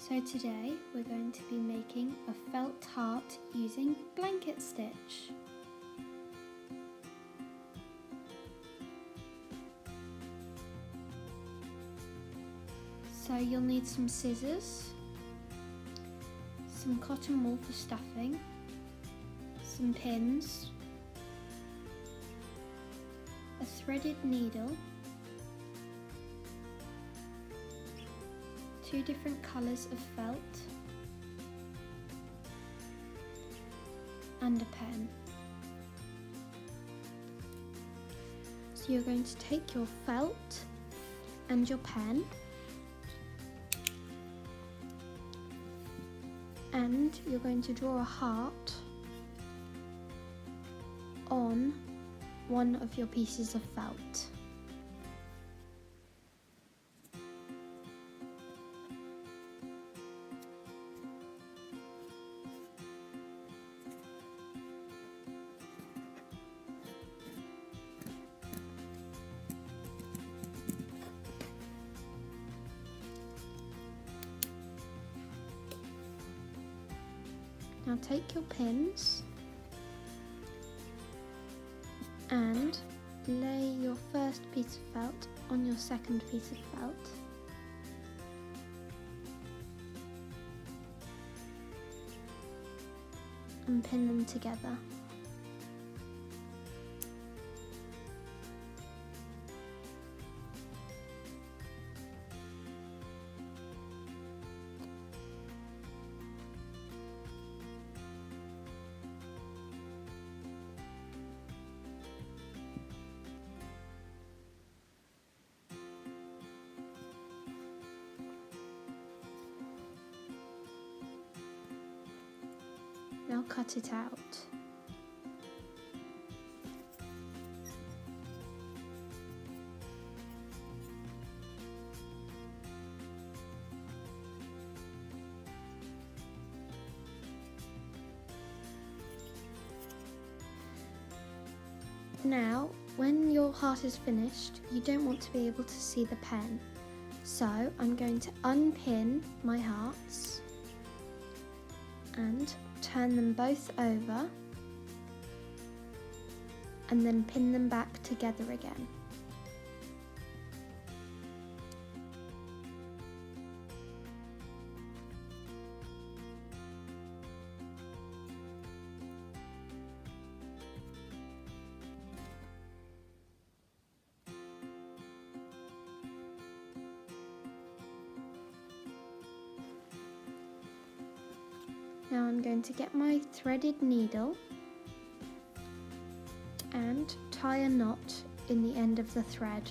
So today we're going to be making a felt heart using blanket stitch. So you'll need some scissors, some cotton wool for stuffing, some pins, a threaded needle, 2 different colours of felt, and a pen. So you're going to take your felt and your pen and you're going to draw a heart on one of your pieces of felt. Now take your pins and lay your first piece of felt on your second piece of felt. And pin them together. Now cut it out. Now, when your heart is finished, you don't want to be able to see the pen. So I'm going to unpin my hearts and turn them both over and then pin them back together again. Now I'm going to get my threaded needle and tie a knot in the end of the thread.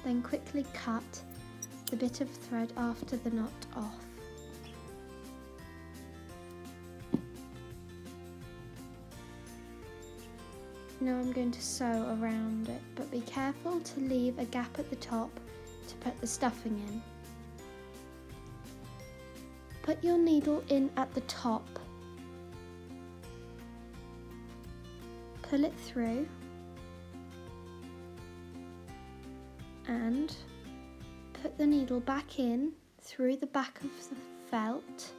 Then quickly cut the bit of thread after the knot off. Now I'm going to sew around it, but be careful to leave a gap at the top to put the stuffing in. Put your needle in at the top, pull it through and put the needle back in through the back of the felt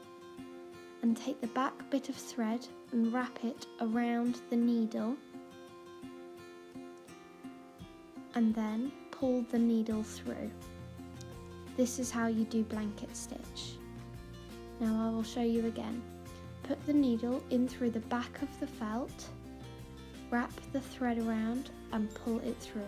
and take the back bit of thread and wrap it around the needle. And then pull the needle through. This is how you do blanket stitch. Now I will show you again. Put the needle in through the back of the felt, wrap the thread around and pull it through.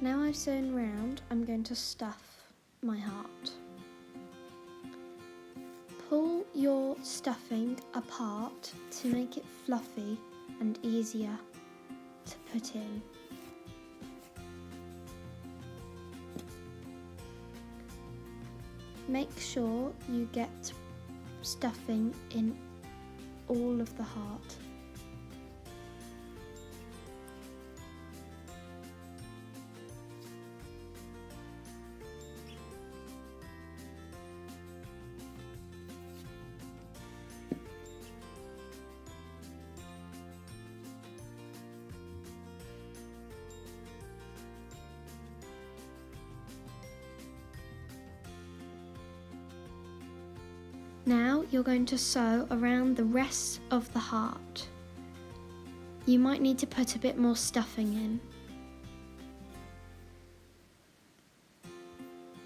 Now I've sewn round, I'm going to stuff my heart. Pull your stuffing apart to make it fluffy and easier to put in. Make sure you get stuffing in all of the heart. Now you're going to sew around the rest of the heart. You might need to put a bit more stuffing in.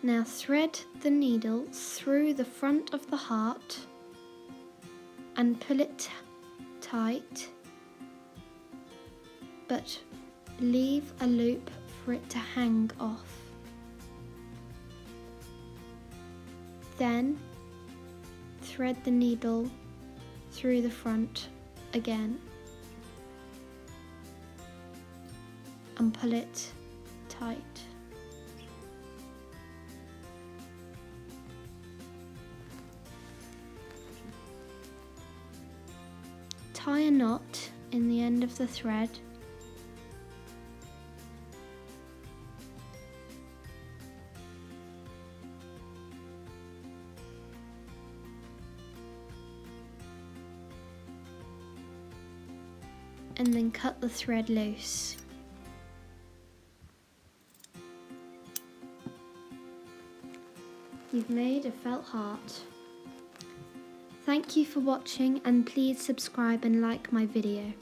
Now thread the needle through the front of the heart and pull it tight, but leave a loop for it to hang off. Then thread the needle through the front again and pull it tight. Tie a knot in the end of the thread . And then cut the thread loose. You've made a felt heart. Thank you for watching, and please subscribe and like my video.